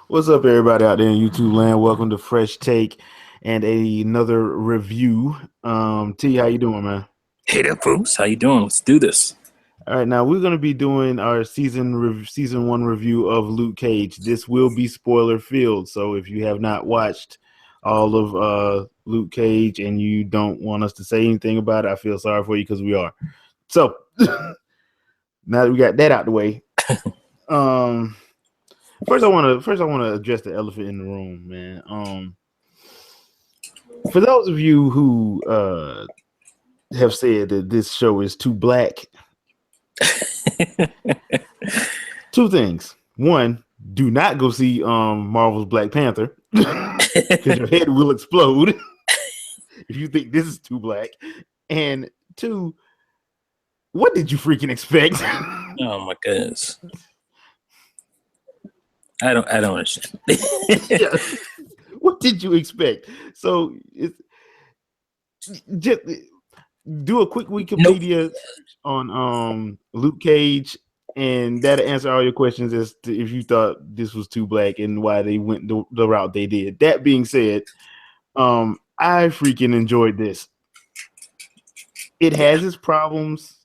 What's up, everybody out there in YouTube land? Welcome to Fresh Take and another review. T, how you doing, man? Hey there, folks. How you doing? Let's do this. All right, now we're gonna be doing our season one review of Luke Cage. This will be spoiler filled, so if you have not watched all of Luke Cage and you don't want us to say anything about it, I feel sorry for you because we are. So now that we got that out the way, um, first I want to address the elephant in the room, man. For those of you who have said that this show is too black, two things. One, do not go see Marvel's Black Panther because your head will explode if you think this is too black. And two, what did you freaking expect? Oh my goodness. I don't understand. Yeah. What did you expect? So just do a quick Wikipedia on Luke Cage, and that'll answer all your questions as to if you thought this was too black and why they went the route they did. That being said, I freaking enjoyed this. It has its problems,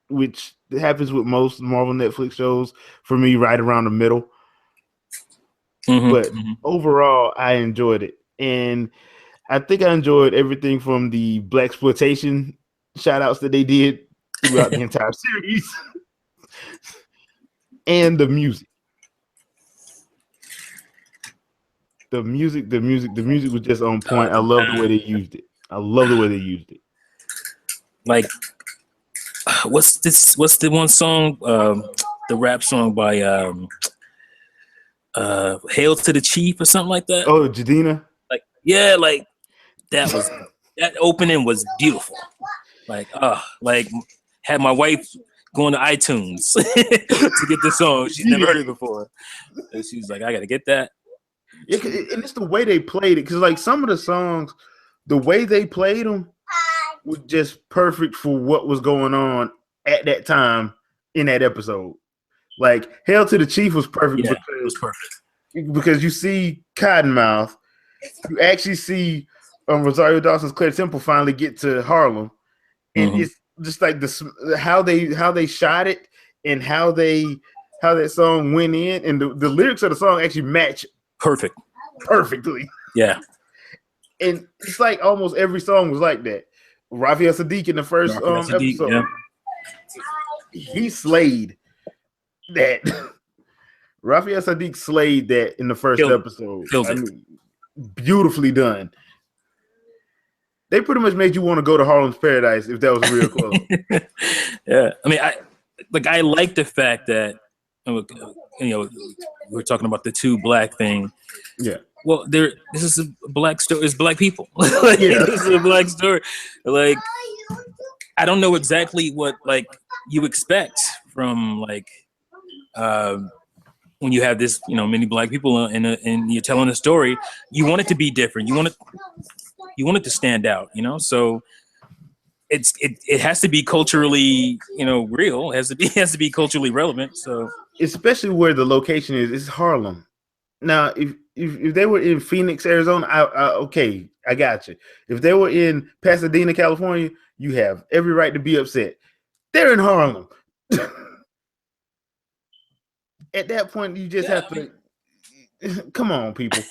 which happens with most Marvel Netflix shows. For me, right around the middle. But overall, I enjoyed it, and I think I enjoyed everything from the blaxploitation shout outs that they did throughout the entire series and the music. The music was just on point. I love the way they used it. Like, what's this? What's the one song? The rap song by "Hail to the Chief" or something like that. Oh, Jadina. Like, yeah, like that was that opening was beautiful. Like, had my wife going to iTunes to get the song. She's never heard it before, and she's like, "I got to get that." Yeah, and it's the way they played it, because like some of the songs, the way they played them was just perfect for what was going on at that time in that episode. Like "Hail to the Chief" was perfect. Yeah, it was perfect because you see Cottonmouth, you actually see Rosario Dawson's Claire Temple finally get to Harlem, and it's just like how they shot it and how that song went in, and the lyrics of the song actually match perfectly. Yeah, and it's like almost every song was like that. Raphael Sadiq in the first episode, yeah. He slayed that. Raphael Sadiq slayed that in the first episode. I mean, beautifully done. They pretty much made you want to go to Harlem's Paradise if that was a real club. Yeah, I mean, I like the fact that we're talking about the two black thing. Yeah. Well, this is a black story. It's black people. Like, yeah. This is a black story. Like, I don't know exactly what like you expect from like when you have this, many black people and you're telling a story. You want it to be different. You want it to stand out. So it has to be culturally, real. It has to be culturally relevant. So especially where the location is Harlem. Now, if they were in Phoenix, Arizona, okay, I got you. If they were in Pasadena, California, you have every right to be upset. They're in Harlem. At that point, you just have to come on, people.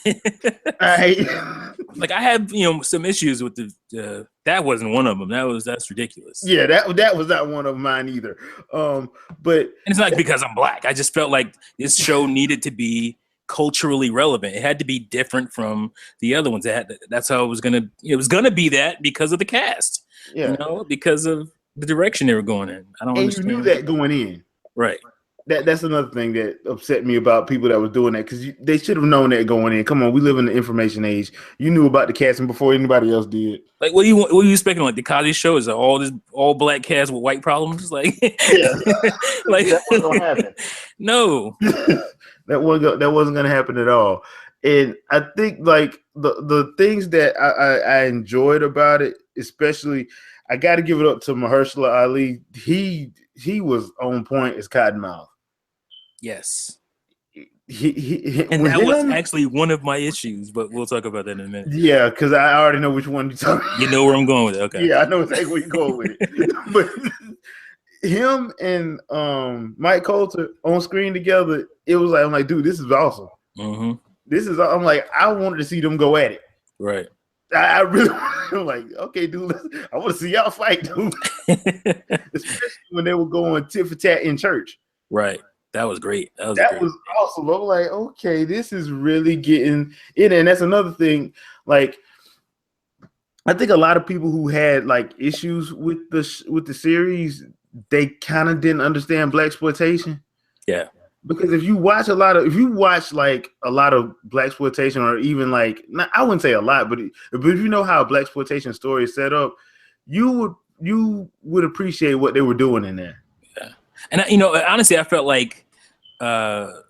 Like I have, some issues with the that wasn't one of them. That's ridiculous. Yeah, that was not one of mine either. But and it's not because I'm black. I just felt like this show needed to be culturally relevant. It had to be different from the other ones. That's how it was gonna be that because of the cast. Yeah, because of the direction they were going in. I don't understand. You knew that going in, right? That's another thing that upset me about people that was doing that, because they should have known that going in. Come on, we live in the information age. You knew about the casting before anybody else did. Like, what are you expecting? Like the Cosby Show is all black cast with white problems? Like, yeah, like that wasn't gonna happen. No, that wasn't gonna happen at all. And I think like the things that I enjoyed about it, especially, I got to give it up to Mahershala Ali. He was on point as Cottonmouth. Yes, And that was actually one of my issues, but we'll talk about that in a minute. Yeah, because I already know which one you're talking about. You know where I'm going with it. Okay. Yeah, I know exactly where you're going with it. But him and Mike Coulter on screen together, it was like, I'm like, dude, this is awesome. Mm-hmm. I'm like, I wanted to see them go at it. Right. I really, I'm like, okay, dude, I want to see y'all fight, dude. Especially when they were going tit for tat in church. Right. That was great. That was awesome. I'm like, okay, this is really getting it. And that's another thing. Like, I think a lot of people who had like issues with the series, they kind of didn't understand blaxploitation. Yeah. Because if you watch like a lot of blaxploitation, or even like, I wouldn't say a lot, but if you know how a blaxploitation story is set up, you would appreciate what they were doing in there. Yeah. And honestly, I felt like the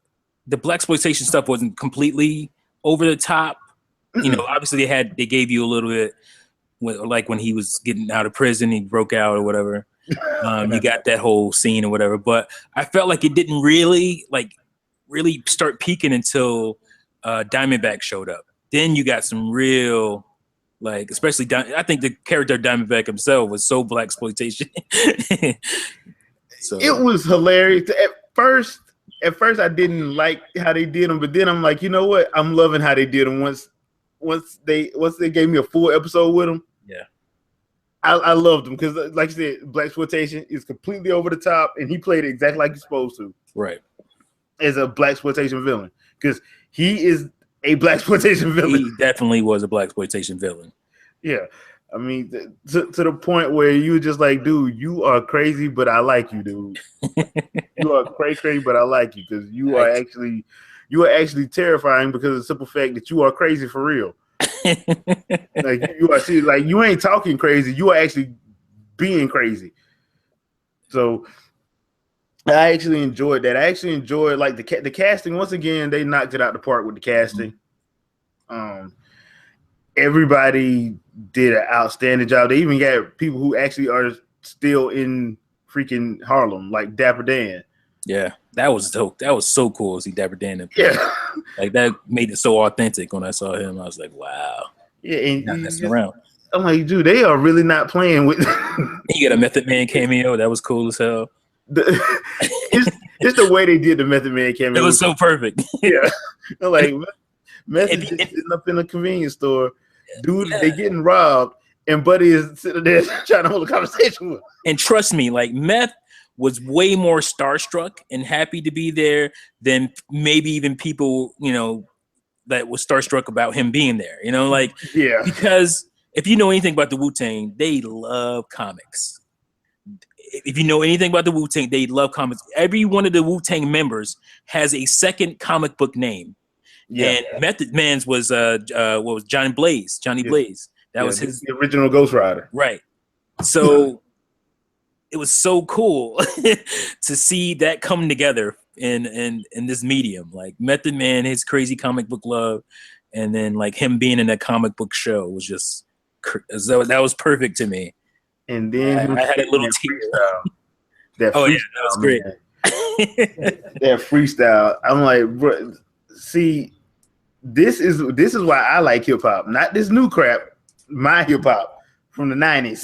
blaxploitation stuff wasn't completely over the top. Obviously they gave you a little bit, like when he was getting out of prison, he broke out or whatever. You got that whole scene or whatever, but I felt like it didn't really start peaking until Diamondback showed up. Then you got some real, like, especially I think the character Diamondback himself was so blaxploitation. So it was hilarious. At first I didn't like how they did him, but then I'm like, you know what? I'm loving how they did him once they gave me a full episode with him. Yeah. I loved him because, like you said, blaxploitation is completely over the top, and he played it exactly like he's supposed to. Right. As a blaxploitation villain, because he is a blaxploitation villain. He definitely was a blaxploitation villain. Yeah. I mean, to the point where you were just like, dude, you are crazy, but I like you, dude. You are crazy, but I like you because you are actually terrifying because of the simple fact that you are crazy for real. Like you ain't talking crazy, you are actually being crazy. So I actually enjoyed that. I actually enjoyed like the casting. Once again, they knocked it out the park with the casting. Everybody did an outstanding job. They even got people who actually are still in freaking Harlem, like Dapper Dan. Yeah, that was dope. That was so cool to see Dapper Dan. Yeah, like that made it so authentic. When I saw him, I was like, wow. Yeah, and not messing around. I'm like, dude, they are really not playing with. You got a Method Man cameo. That was cool as hell. It's the way they did the Method Man cameo. It was so perfect. Yeah, I'm like Method just sitting up in a convenience store, dude. Yeah. They getting robbed, and Buddy is sitting there trying to hold a conversation with him. And trust me, like Meth was way more starstruck and happy to be there than maybe even people, that was starstruck about him being there. Like, yeah, because if you know anything about the Wu-Tang, they love comics. If you know anything about the Wu-Tang, they love comics. Every one of the Wu-Tang members has a second comic book name. Yeah. And Method Man's was what was Johnny Blaze. That was his the original Ghost Rider. Right. So it was so cool to see that come together in this medium. Like Method Man, his crazy comic book love, and then like him being in a comic book show was just that was perfect to me. And then I had a little freestyle. That was great. That freestyle. I'm like, bro, see, this is why I like hip hop, not this new crap. My hip hop from the 90s.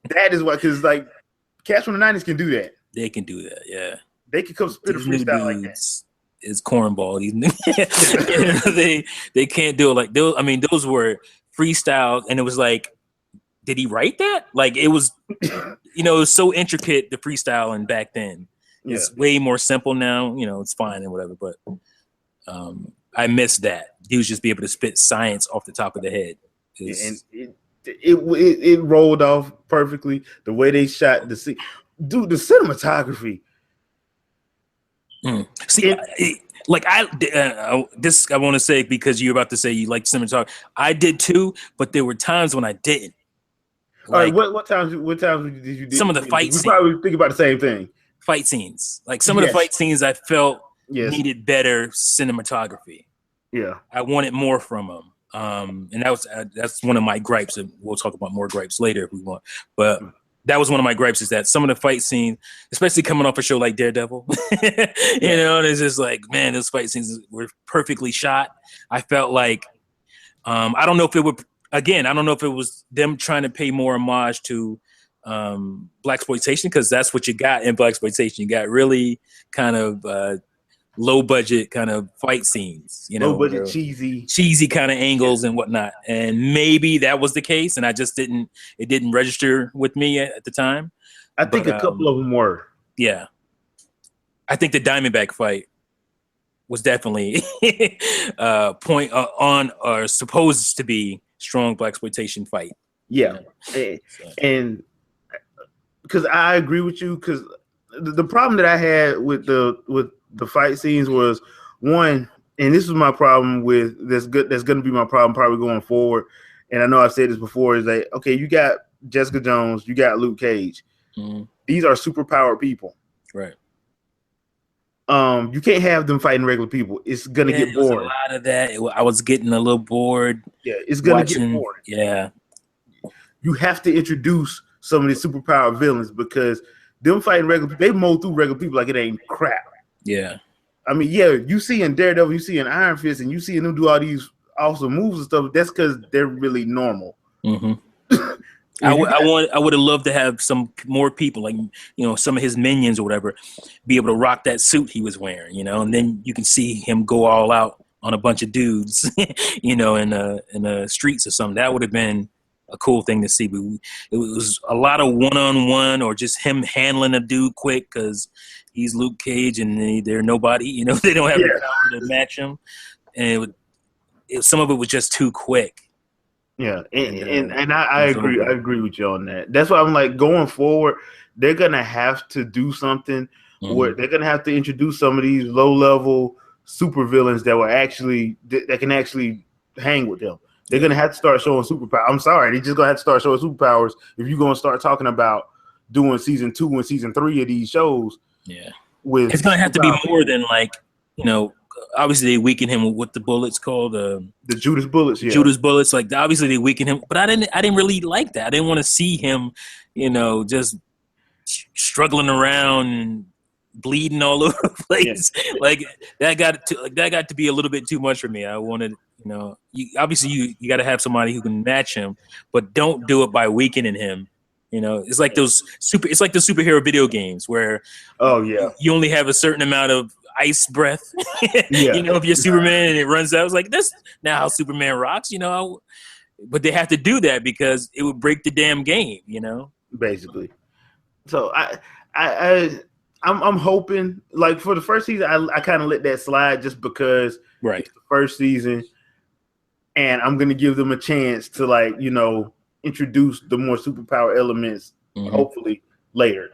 That is why, because like cats from the 90s can do that. They can do that, yeah. They can come spit a freestyle like that. It's cornball. They can't do it like those. I mean, those were freestyle, and it was like, did he write that? Like it was, it was so intricate, the freestyling back then. It's way more simple now. It's fine and whatever, but I miss that. He was just be able to spit science off the top of the head. And it rolled off perfectly. The way they shot the scene, dude, the cinematography. See, I want to say, because you're about to say you like cinematography. I did too, but there were times when I didn't. All right, what times did you do? Some of the fight scenes. We probably think about the same thing. Fight scenes. Like some of the fight scenes I felt needed better cinematography. Yeah. I wanted more from them. And that's one of my gripes, and we'll talk about more gripes later if we want. But that was one of my gripes, is that some of the fight scenes, especially coming off a show like Daredevil, you know, it's just like, man, those fight scenes were perfectly shot. I felt like, I don't know if it would, again, I don't know if it was them trying to pay more homage to blaxploitation, because that's what you got in blaxploitation. You got really kind of low budget kind of fight scenes, you know, low budget, cheesy kind of angles and whatnot. And maybe that was the case, and it didn't register with me at the time. I think a couple of them were. Yeah. I think the Diamondback fight was definitely point on, or supposed to be, strong blaxploitation fight. Yeah. And because I agree with you, because the problem that I had with the fight scenes was, one, and this is my problem with that's going to be my problem probably going forward. And I know I've said this before, is that, okay, you got Jessica Jones, you got Luke Cage. Mm-hmm. These are superpowered people. Right. You can't have them fighting regular people. It's going to get boring. A lot of that. I was getting a little bored. Yeah, it's going to get boring. Yeah. You have to introduce some of these superpowered villains, because them fighting regular people, they mow through regular people like it ain't crap. Yeah. I mean, yeah, you see in Daredevil, you see in Iron Fist, and you see them do all these awesome moves and stuff. That's because they're really normal. Mm-hmm. I would have loved to have some more people, like, you know, some of his minions or whatever, be able to rock that suit he was wearing, you know, and then you can see him go all out on a bunch of dudes, you know, in the streets or something. That would have been a cool thing to see. But it was a lot of one-on-one, or just him handling a dude quick because he's Luke Cage and they're nobody, you know, they don't have the power to match him. And some of it was just too quick. Yeah, and I agree. I agree with you on that. That's why I'm like, going forward, they're gonna have to do something where they're gonna have to introduce some of these low-level super villains that can actually hang with them. They're gonna have to start showing superpowers. I'm sorry, they're just gonna have to start showing superpowers if you're gonna start talking about doing season 2 and season 3 of these shows. Yeah, it's gonna have to be more than, like, you know. Obviously, they weaken him with the bullets called the Judas bullets. Yeah. Judas bullets. Like, obviously, they weaken him, but I didn't really like that. I didn't want to see him, you know, just struggling around and bleeding all over the place. Yeah. Like, that got to be a little bit too much for me. I wanted, you know, you got to have somebody who can match him, but don't do it by weakening him. You know, it's like the superhero video games where, you only have a certain amount of ice breath. You know, if you're Superman and it runs out, it's like, that's not how Superman rocks, you know. But they have to do that because it would break the damn game, you know. Basically. So I'm hoping, like, for the first season, I kind of let that slide just because it's the first season, and I'm gonna give them a chance to, like, you know, introduce the more superpower elements hopefully later.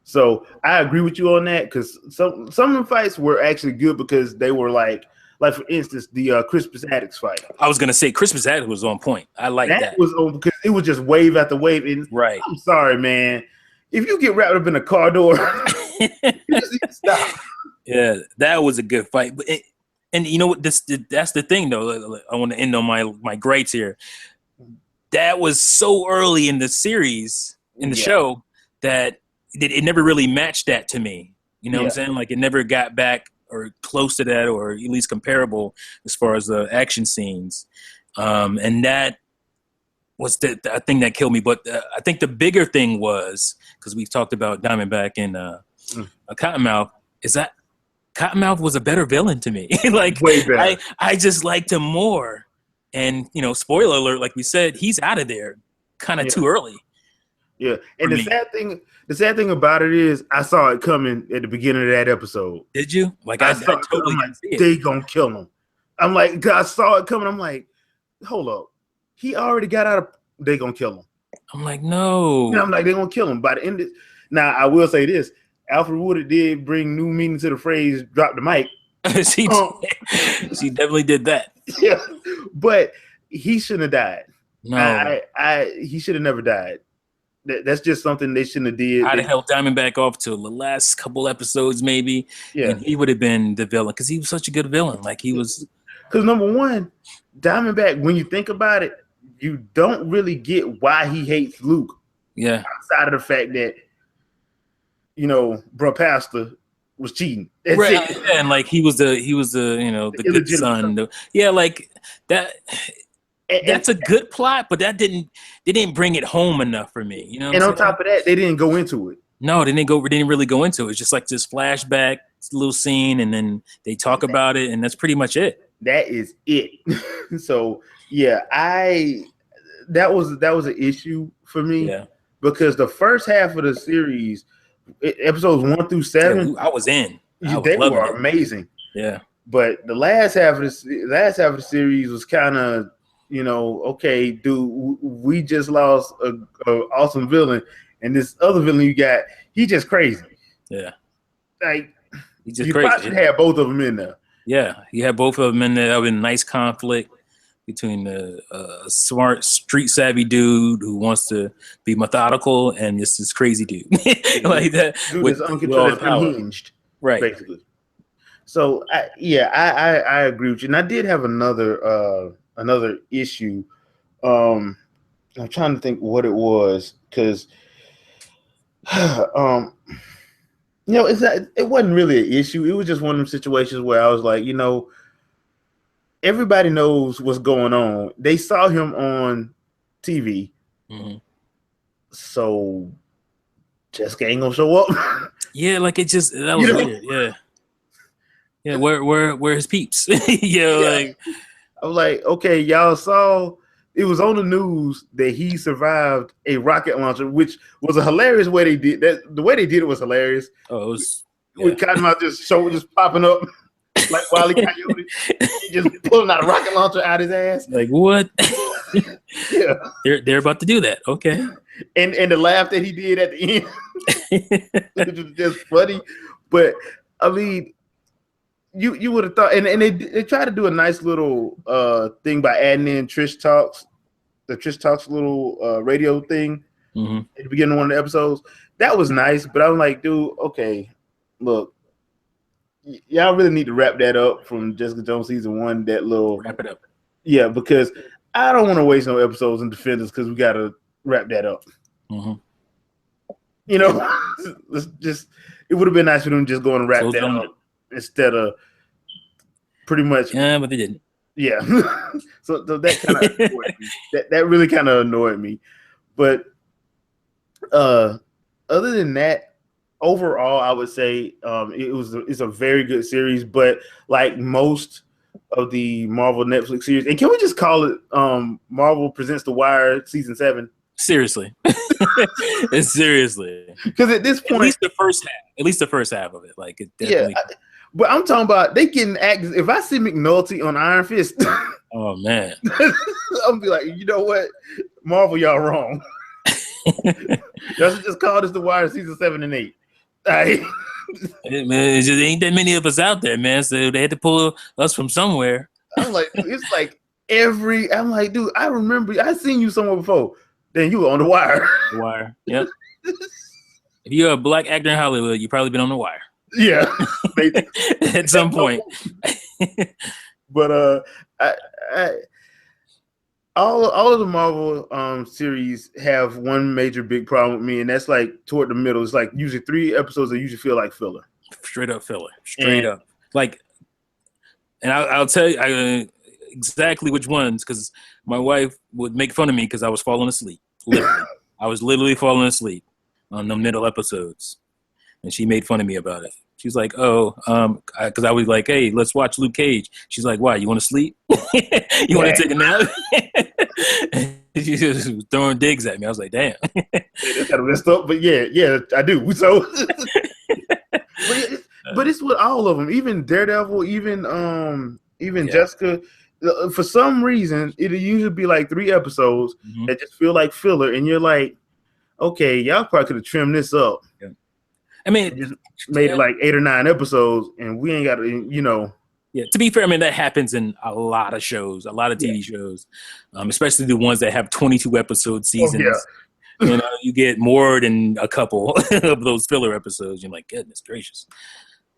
So I agree with you on that, because some of the fights were actually good because they were like for instance, the Crispus Attucks fight. I was gonna say Crispus Attucks was on point. I like that. Was on because it was just wave after wave. And I'm sorry, man. If you get wrapped up in a car door, you just need to stop. Yeah, that was a good fight. And you know what? That's the thing, though. I want to end on my gripes here. That was so early in the series, in the show, that it never really matched that to me. You know what I'm saying? Like, it never got back or close to that, or at least comparable as far as the action scenes. And that was the thing that killed me. But I think the bigger thing was, because we've talked about Diamondback and Cottonmouth, is that Cottonmouth was a better villain to me. Like, way better. I just liked him more. And, you know, spoiler alert, like we said, he's out of there kind of too early. Yeah, and the sad thing about it is, I saw it coming at the beginning of that episode. Did you? Like, I totally didn't see it. They gonna kill him. I'm like, I saw it coming. I'm like, hold up, he already got out of. They gonna kill him. I'm like, no. And I'm like, they gonna kill him by the end. Now, I will say this: Alfred Woodard did bring new meaning to the phrase "drop the mic." She definitely did that. Yeah, but he shouldn't have died. No, he should have never died. That's just something they shouldn't have did. I'd have held Diamondback off to the last couple episodes, maybe. Yeah, and he would have been the villain because he was such a good villain. Like, he was. Because number one, Diamondback, when you think about it, you don't really get why he hates Luke. Yeah. Outside of the fact that, bro, Pastor was cheating. That's right. it. Yeah, and like he was the the good son. Like that. That's a good plot, but they didn't bring it home enough for me. You know. And on top of that, they didn't go into it. No, they didn't really go into it. It's just like this flashback little scene, and then they talk about it, and that's pretty much it. That is it. So yeah, that was an issue for me. Yeah. Because the first half of the series, episodes 1 through 7, I was in. They were amazing. Yeah. But the last half of the series was kind of, okay, dude, we just lost a awesome villain, and this other villain you got, he just crazy. Yeah. Like, he's just you crazy. probably should have both of them in there. Yeah, you had both of them in there. That would be a nice conflict between the smart, street savvy dude who wants to be methodical and this crazy dude like that. Dude is uncontrolled, unhinged, right? Basically. So I agree with you, and I did have another issue. I'm trying to think what it was because it wasn't really an issue. It was just one of them situations where I was like, everybody knows what's going on. They saw him on TV. Mm-hmm. So Jessica ain't gonna show up. Yeah, like that was weird. Yeah. Yeah, where his peeps? Like I was like, okay, y'all saw it was on the news that he survived a rocket launcher, which was a hilarious way they did that. The way they did it was hilarious. Oh, it was with Cottonmouth just popping up like Wile E. Coyote, just pulling out a rocket launcher out his ass. Like what? Yeah, they're about to do that. Okay, and the laugh that he did at the end, which was just funny. But I mean, you would have thought, and they try to do a nice little thing by adding in Trish Talks little radio thing at the beginning of one of the episodes. That was nice, but I'm like, dude, okay, look, y'all really need to wrap that up from Jessica Jones season 1. That little wrap it up, yeah, because I don't want to waste no episodes in Defenders because we got to wrap that up. Mm-hmm. It would have been nice for them just going to wrap that up instead of pretty much. Yeah, but they didn't. Yeah, so that kind of annoyed me. That really kind of annoyed me. But other than that, overall, I would say it's a very good series. But like most of the Marvel Netflix series, and can we just call it Marvel Presents The Wire season 7? Seriously, seriously. Because at this point, at least the first half of it, like it definitely. Yeah, but I'm talking about they can act. If I see McNulty on Iron Fist, oh man, I'm gonna be like, you know what, Marvel, y'all wrong. Y'all should just call this The Wire season 7 and 8. Man, it just ain't that many of us out there, man. So they had to pull us from somewhere. I'm like, it's like I'm like, dude, I remember I seen you somewhere before. Then you were on The Wire. The Wire, yep. If you're a black actor in Hollywood, you've probably been on The Wire. Yeah, at some point. But all of the Marvel series have one major big problem with me, and that's like toward the middle. It's like usually 3 episodes that usually feel like filler. Straight up filler. Straight up. Like, and I'll tell you exactly which ones, because my wife would make fun of me because I was falling asleep. Literally. I was literally falling asleep on the middle episodes, and she made fun of me about it. She's like, "Oh, because I was like, hey, let's watch Luke Cage." She's like, "Why? You want to sleep? You want to take a nap?" She was throwing digs at me. I was like, "Damn." That's kind of messed up, but yeah, I do. So, but it's with all of them, even Daredevil, even Jessica. For some reason, it'll usually be like 3 episodes that just feel like filler, and you're like, okay, y'all probably could have trimmed this up. Yeah. I mean, just made it like 8 or 9 episodes, and we ain't got to, Yeah, to be fair, I mean, that happens in a lot of shows, a lot of TV shows, especially the ones that have 22 episode seasons. Oh, yeah. You get more than a couple of those filler episodes. You're like, goodness gracious.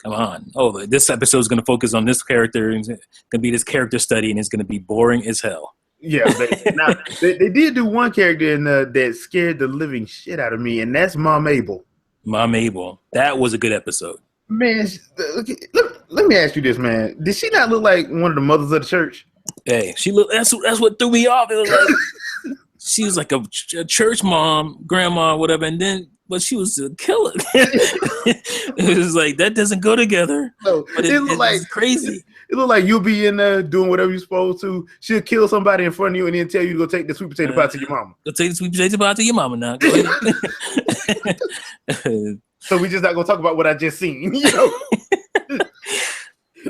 Come on. Oh, this episode is going to focus on this character. It's going to be this character study, and it's going to be boring as hell. Yeah, now they did do one character in that scared the living shit out of me, and that's Mom Mabel. Mom Mabel. That was a good episode. Man, let me ask you this, man. Did she not look like one of the mothers of the church? Hey, she looked. That's what threw me off. It was like she was like a church mom, grandma, whatever, and then but she was a killer. It was like that doesn't go together. No, but it looked like crazy. It looked like you'll be in there doing whatever you're supposed to. She'll kill somebody in front of you and then tell you to go take the sweet potato pie to your mama. Go take the sweet potato pie to your mama now. Go ahead. So we just not gonna talk about what I just seen. You know?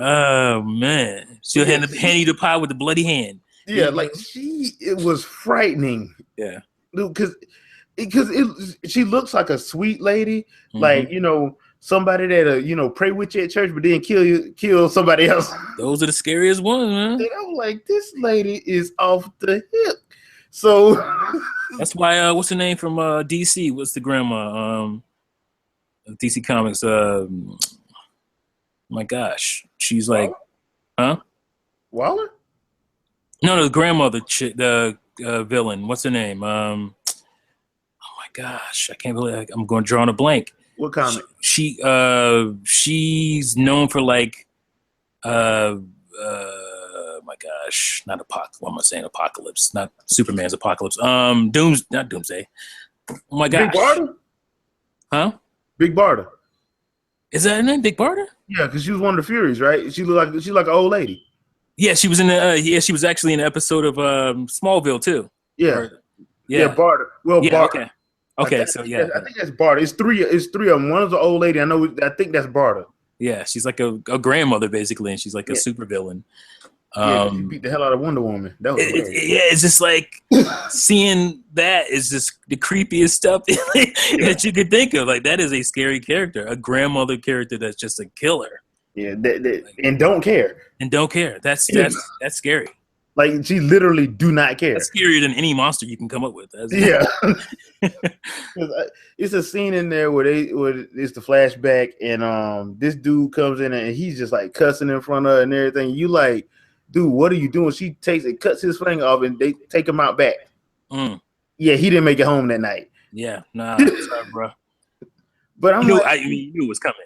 Oh man, she'll hand you the pie with the bloody hand. Yeah, like it was frightening. Yeah, because she looks like a sweet lady, like somebody that pray with you at church, but then kill somebody else. Those are the scariest ones, man. And I'm like, this lady is off the hip. So that's why what's the name from DC? What's the grandma? DC Comics. My gosh, she's like, huh? Waller? No, the grandmother, the villain. What's her name? Oh my gosh, I can't believe I'm going to draw on a blank. What comic? She's known for like, my gosh, not Apocalypse. What am I saying? Apocalypse, not Superman's Apocalypse. Not Doomsday. Oh my gosh. Big Barda? Huh? Big Barda. Is that her name, Big Barda? Yeah, because she was one of the Furies, right? She's like an old lady. Yeah, she was in the. She was actually in an episode of Smallville too. Yeah, Barda. Well, yeah, Barda. Okay, I think that's Barda. It's three of them. One is an old lady. I think that's Barda. Yeah, she's like a grandmother basically, and she's like a super villain. She beat the hell out of Wonder Woman. That was it's just like seeing that is just the creepiest stuff that you could think of. Like that is a scary character, a grandmother character that's just a killer. Yeah, and don't care. And don't care. That's scary. Like she literally do not care. That's scarier than any monster you can come up with. Yeah. It's a scene in there where it's the flashback and this dude comes in and he's just like cussing in front of her and everything. You like, dude, what are you doing? She cuts his finger off and they take him out back. Yeah, he didn't make it home that night. Yeah, nah, sorry, bro. But you knew it was coming.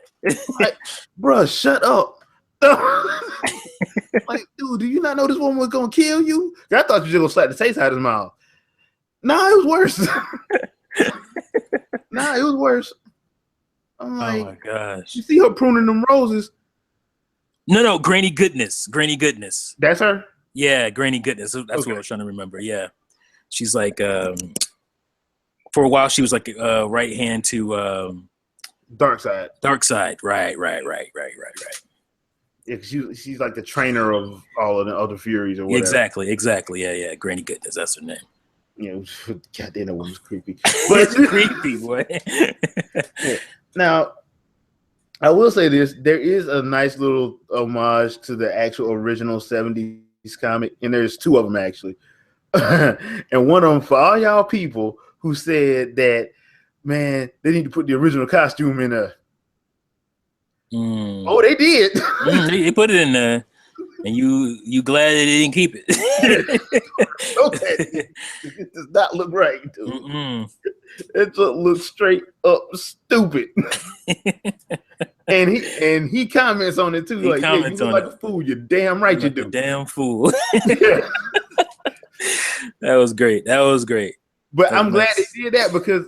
Like, bro, shut up. Like, dude, do you not know this woman was gonna kill you? I thought you were just gonna slap the taste out of his mouth. Nah, it was worse. It was worse. I'm like, oh my gosh. You see her pruning them roses? No, Granny Goodness. That's her? Yeah, Granny Goodness. That's what I was trying to remember. Yeah. She's like for a while she was like right hand to Darkseid. Right. Yeah, she's like the trainer of all of the other Furies or whatever. Exactly. Yeah. Granny Goodness, that's her name. Goddamn, that woman's creepy. But it's creepy, boy. Yeah. Now, I will say this: there is a nice little homage to the actual original '70s comic, and there's two of them actually. And one of them for all y'all people who said that, man, they need to put the original costume in there. Oh, they did. They put it in there, and you glad they didn't keep it? Okay, it does not look right, dude. It just looks straight up stupid. and he comments on it too. Like, you look like a fool. You're damn right you do. Damn fool. That was great. But I'm glad they did that because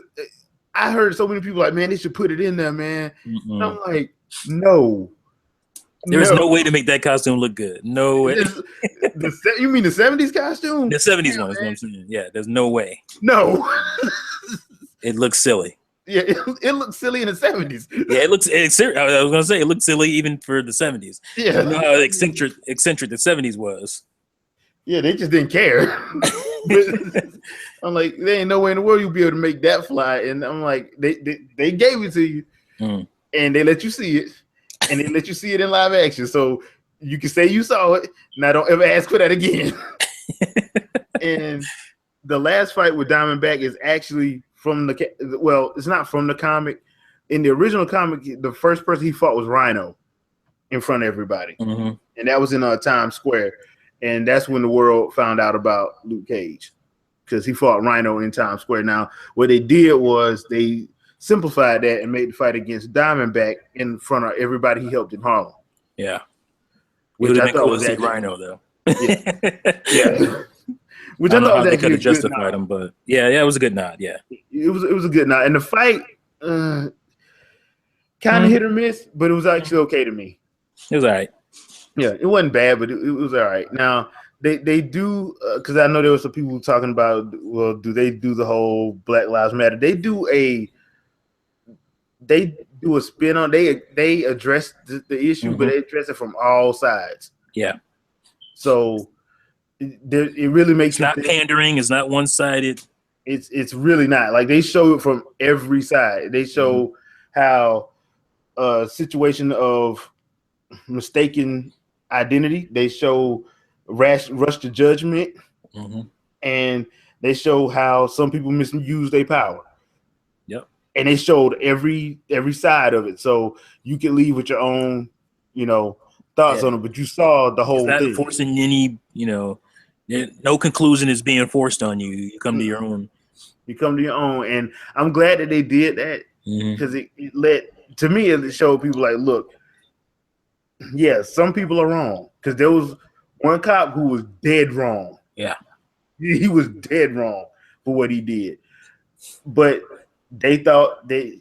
I heard so many people like, man, they should put it in there, man. And I'm like, no. There's no way to make that costume look good. No way. You mean the 70s costume? The 70s one is what I'm saying. Yeah, there's no way. No. It looks silly. Yeah, it looks silly in the 70s. Yeah, I was going to say, it looked silly even for the 70s. Yeah. You know how eccentric the 70s was. Yeah, they just didn't care. I'm like, there ain't no way in the world you'll be able to make that fly. And I'm like, they gave it to you, and they let you see it, and they let you see it in live action. So you can say you saw it. Now don't ever ask for that again. And the last fight with Diamondback is actually it's not from the comic. In the original comic, the first person he fought was Rhino in front of everybody. And that was in Times Square. and that's when the world found out about Luke Cage because he fought Rhino in Times Square. Now, what they did was they simplified that and made the fight against Diamondback in front of everybody he helped in Harlem. Yeah, which I thought was actually Rhino though. Yeah. Which I don't know thought how was they could actually have justified him, but yeah, it was a good nod. Yeah, it was a good nod, and the fight kind of hit or miss, but it was actually okay to me. It was all right. Yeah, it wasn't bad, but it was all right. Now they do because I know there were some people talking about, well, do they do the whole Black Lives Matter? They do a spin on. They address the issue, but they address it from all sides. Yeah. So it really makes it's not pandering. It's not one sided. It's really not. Like they show it from every side. They show how a situation of mistaken identity. They show rush to judgment, and they show how some people misuse their power. Yep. And they showed every side of it, so you can leave with your own, thoughts on it. But you saw the whole thing. Forcing any, no conclusion is being forced on you. You come to your own. You come to your own, and I'm glad that they did that because it showed people like, look, yeah, some people are wrong because there was one cop who was dead wrong. Yeah, he was dead wrong for what he did, but they thought that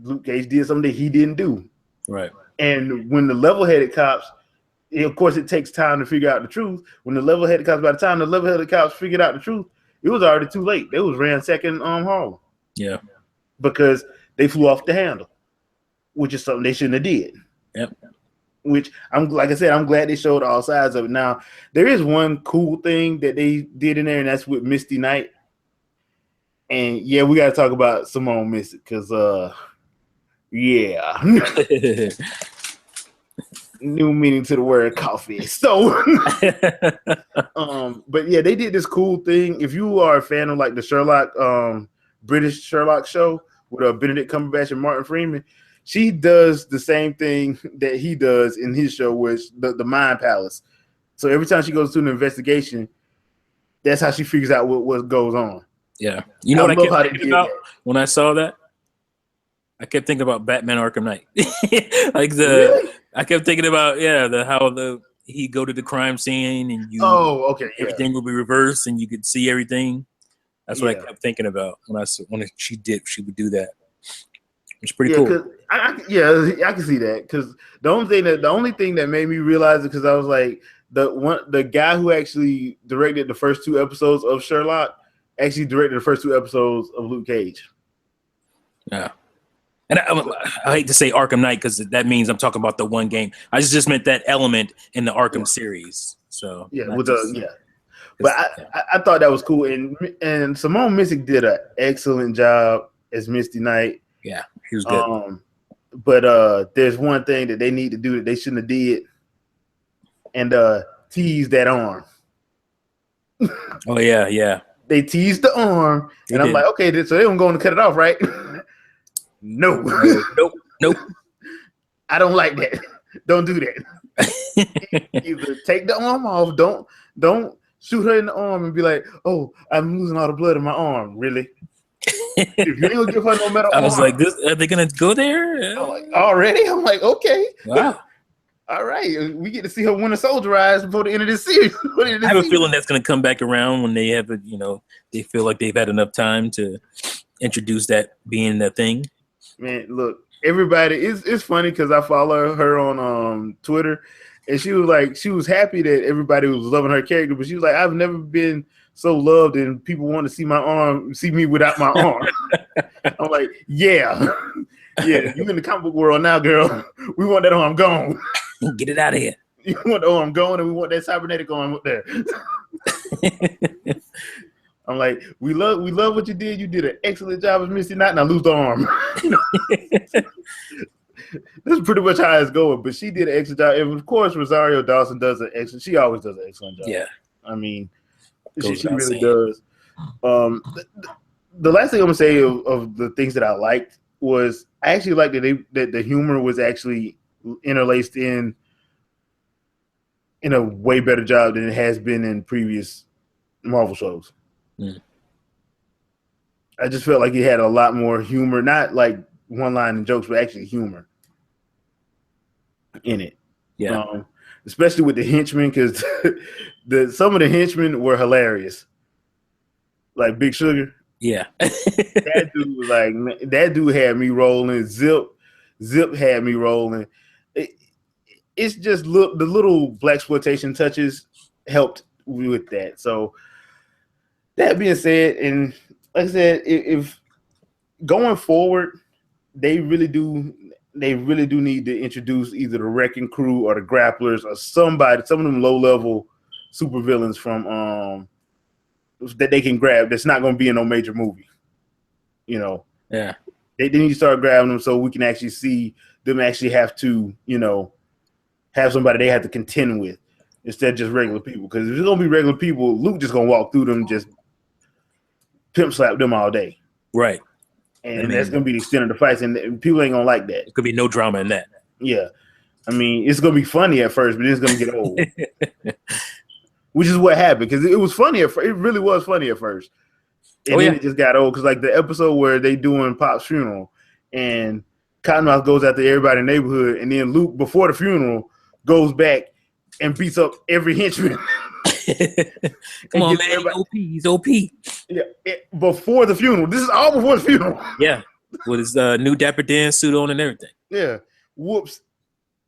Luke Cage did something that he didn't do. Right. And when the level-headed cops, of course, it takes time to figure out the truth. When the level-headed cops, by the time the level-headed cops figured out the truth, it was already too late. They was ransacking Harlem. Yeah. Because they flew off the handle, which is something they shouldn't have did. Yep. Which I'm glad they showed all sides of it. Now, there is one cool thing that they did in there, and that's with Misty Knight. And yeah, we got to talk about Simone Missick because, yeah, new meaning to the word coffee. So, but yeah, they did this cool thing. If you are a fan of like the Sherlock, British Sherlock show with Benedict Cumberbatch and Martin Freeman, she does the same thing that he does in his show, which the Mind Palace. So every time she goes to an investigation, that's how she figures out what goes on. Yeah. You know what I kept thinking about when I saw that? I kept thinking about Batman Arkham Knight. Really? I kept thinking about how he go to the crime scene and everything would be reversed and you could see everything. That's what I kept thinking about when she would do that. It's pretty cool. I can see that because the only thing that made me realize it because I was like the guy who actually directed the first 2 episodes of Sherlock actually directed the first 2 episodes of Luke Cage. Yeah. And I hate to say Arkham Knight because that means I'm talking about the one game. I just meant that element in the Arkham series. So but I thought that was cool, and Simone Missick did an excellent job as Misty Knight. Yeah, he was good. But there's one thing that they need to do that they shouldn't have did, and tease that arm. Oh yeah. They teased the arm, and I'm like, okay, so they don't going to cut it off, right? No. Nope. I don't like that. Don't do that. Either take the arm off. Don't shoot her in the arm and be like, oh, I'm losing all the blood in my arm. Really? If you ain't gonna give her no metal I was like, are they gonna go there? I'm like, already? I'm like, okay. Wow. All right, we get to see her win a soldier eyes before the end of this series. I have a feeling that's going to come back around when they have they feel like they've had enough time to introduce that being the thing. Man, look, everybody, it's funny because I follow her on Twitter, and she was happy that everybody was loving her character, but she was like, I've never been so loved and people want to see me without my arm. I'm like, yeah, you in the comic book world now, girl. We want that arm gone. Get it out of here. You want the arm going, and we want that cybernetic arm up there. I'm like, we love what you did. You did an excellent job as Misty Knight, and I lose the arm. That's pretty much how it's going. But she did an excellent job, and of course, Rosario Dawson does an excellent. She always does an excellent job. Yeah, I mean, she really does. The last thing I'm gonna say of the things that I liked was I actually liked that the humor was actually interlaced in in a way better job than it has been in previous Marvel shows. Mm. I just felt like it had a lot more humor, not like one line and jokes, but actually humor in it. Yeah. Especially with the henchmen, because some of the henchmen were hilarious. Like Big Sugar. Yeah. That dude was like, that dude had me rolling. Zip had me rolling. It's just the little blaxploitation touches helped with that. So that being said, and like I said, if going forward, they really do need to introduce either the Wrecking Crew or the Grapplers or some of them low level supervillains from that they can grab. That's not going to be in no major movie. You know, Yeah. They need to start grabbing them so we can actually see them actually have to, have somebody they have to contend with instead of just regular people. Because if it's gonna be regular people, Luke just gonna walk through them, just pimp slap them all day. Right. And that's gonna be the extent of the fights, and people ain't gonna like that. It could be no drama in that. Yeah. I mean, it's gonna be funny at first, but it's gonna get old. Which is what happened, because it was funny at first. It really was funny at first. And then it just got old, because like the episode where they doing Pop's funeral and Cottonmouth goes after everybody in the neighborhood, and then Luke, before the funeral, goes back and beats up every henchman. Come on, man. He's OP. Yeah, before the funeral. This is all before the funeral. Yeah, with his new Dapper Dan suit on and everything. Yeah, whoops.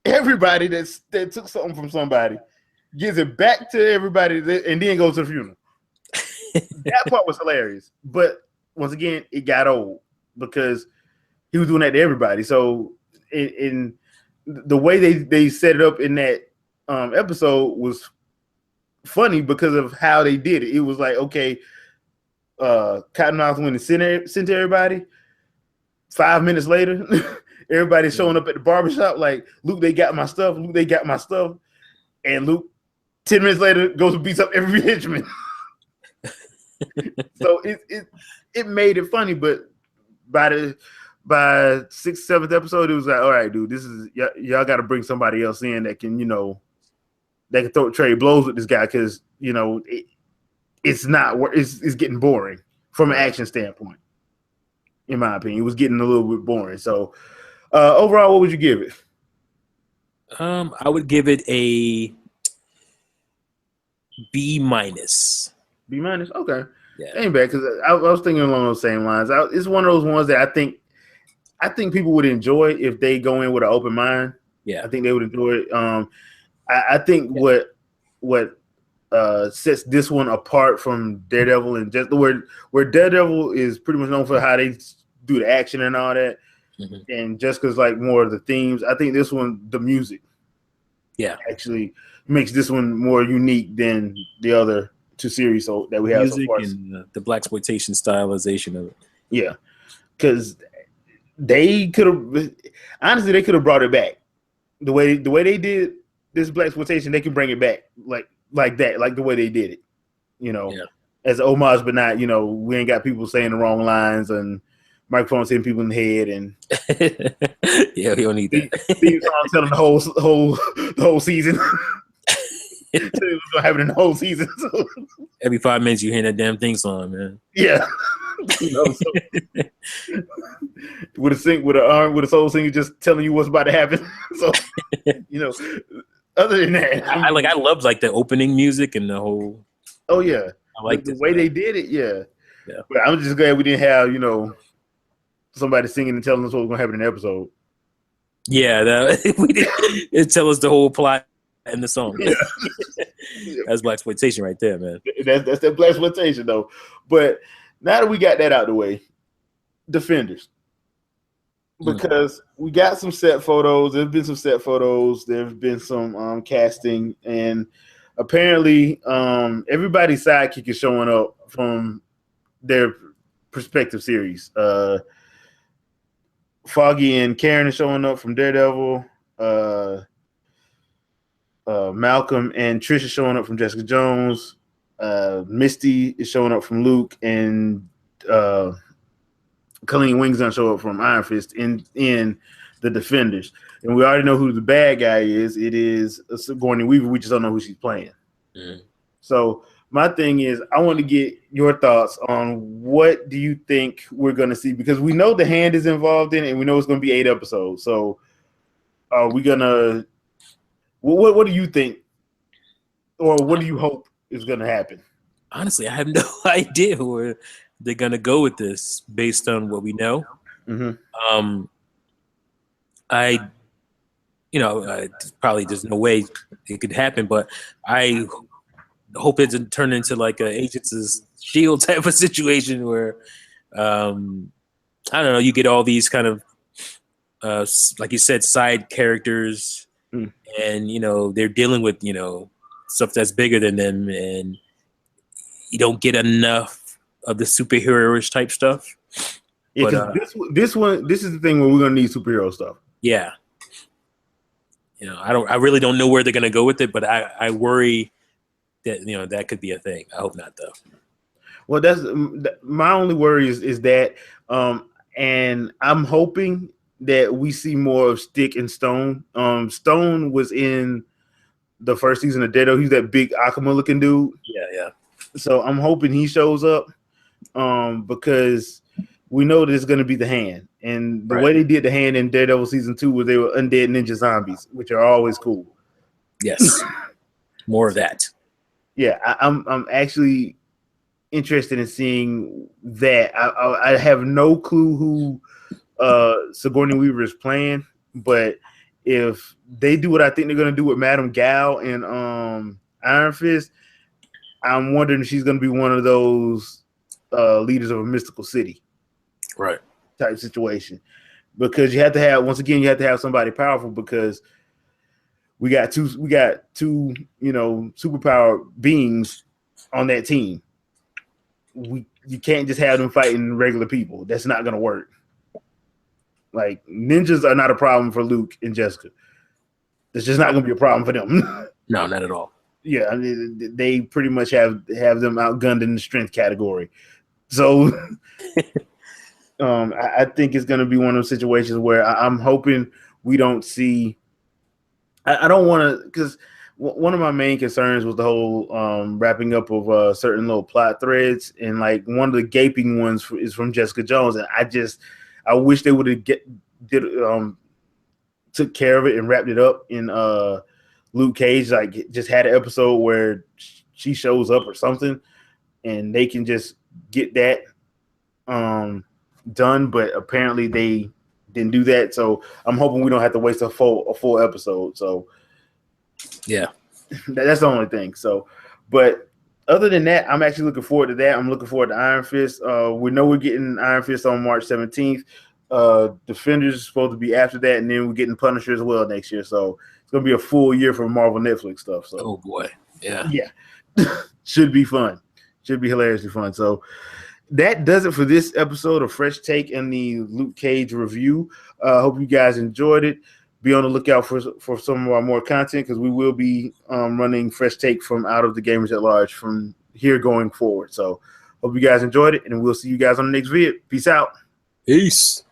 Everybody that took something from somebody, gives it back to everybody, and then goes to the funeral. That part was hilarious. But once again, it got old because he was doing that to everybody. So in the way they set it up in that episode was funny because of how they did it. It was like, okay, Cottonmouth went and sent to everybody. 5 minutes later, everybody's showing up at the barbershop like, Luke, they got my stuff. Luke, they got my stuff. And Luke, 10 minutes later, goes and beats up every henchman. So it made it funny, but by 6th, 7th episode, it was like, all right, dude, this is y'all got to bring somebody else in that can, that can trade blows with this guy, because it's getting boring from an action standpoint. In my opinion, it was getting a little bit boring. So overall, what would you give it? I would give it a B-. B-? Okay. Yeah. Ain't bad, because I was thinking along those same lines. It's one of those ones that I think people would enjoy if they go in with an open mind. Yeah. I think they would enjoy it. I think what sets this one apart from Daredevil, and just where Daredevil is pretty much known for how they do the action and all that, and Jessica's like more of the themes. I think this one, the music, actually makes this one more unique than the other two series that we have music so far. And the blaxploitation stylization of it. Yeah, because they could have brought it back the way they did this blaxploitation. They can bring it back like that, like the way they did it, as an homage, but not, we ain't got people saying the wrong lines and microphones hitting people in the head, and yeah, we don't need that. These songs telling the whole season. It was gonna happen in the whole season. So. Every 5 minutes you hear that damn thing song, man. Yeah. With a soul singer just telling you what's about to happen. So other than that, I love like the opening music and the whole. Oh yeah, I like the way they did it. Yeah. But I'm just glad we didn't have somebody singing and telling us what was gonna happen in the episode. Yeah, we did. It tell us the whole plot in the song. Yeah. That's blaxploitation right there, man. That's that blaxploitation though. But now that we got that out of the way, Defenders. Because we got some set photos. There's been some set photos. There's been some casting, and apparently everybody's sidekick is showing up from their prospective series. Foggy and Karen is showing up from Daredevil. Malcolm and Trish is showing up from Jessica Jones. Misty is showing up from Luke, and Colleen Wing's gonna show up from Iron Fist in the Defenders. and we already know who the bad guy is. It is Sigourney Weaver. We just don't know who she's playing. So my thing is, I want to get your thoughts on what do you think we're going to see, because we know the Hand is involved in it, and we know it's going to be 8 episodes. So are we going to what do you think, or what do you hope is going to happen? Honestly, I have no idea where they're going to go with this based on what we know. Mm-hmm. Probably there's no way it could happen, but I hope it doesn't turn into like a Agents of S.H.I.E.L.D. type of situation where, I don't know, you get all these kind of, like you said, side characters, and, they're dealing with, stuff that's bigger than them, and you don't get enough of the superhero-ish type stuff. Yeah, because this is the thing where we're going to need superhero stuff. Yeah. I really don't know where they're going to go with it, but I worry that, that could be a thing. I hope not, though. Well, that's my only worry is that, and I'm hoping that we see more of Stick and Stone. Stone was in the first season of Daredevil. He's that big Akuma looking dude. Yeah. So I'm hoping he shows up, because we know that it's going to be the Hand. And the way they did the Hand in Daredevil season 2 was they were undead ninja zombies, which are always cool. Yes. More of that. Yeah, I'm actually interested in seeing that. I have no clue who Sigourney Weaver is playing, but if they do what I think they're going to do with Madame Gal and Iron Fist, I'm wondering if she's going to be one of those leaders of a mystical city, right? Type situation, because you have to have somebody powerful, because we got two superpower beings on that team. You can't just have them fighting regular people. That's not going to work. Like, ninjas are not a problem for Luke and Jessica. It's just not going to be a problem for them. No, not at all. Yeah, I mean, they pretty much have them outgunned in the strength category. So I think it's going to be one of those situations where I'm hoping we don't see. I don't want to, because one of my main concerns was the whole wrapping up of certain little plot threads, and like one of the gaping ones is from Jessica Jones, and I wish they would have took care of it and wrapped it up in Luke Cage, like just had an episode where she shows up or something, and they can just get that done. But apparently they didn't do that, so I'm hoping we don't have to waste a full episode. So yeah, that's the only thing. So, but other than that, I'm actually looking forward to that. I'm looking forward to Iron Fist. We know we're getting Iron Fist on March 17th. Defenders is supposed to be after that, and then we're getting Punisher as well next year. So it's gonna be a full year for Marvel Netflix stuff. So oh boy, yeah, should be fun. Should be hilariously fun. So that does it for this episode of Fresh Take and the Luke Cage review. Hope you guys enjoyed it. Be on the lookout for some of our more content, because we will be running Fresh Take from Out of the Gamers at Large from here going forward. So hope you guys enjoyed it, and we'll see you guys on the next vid. Peace out. Peace.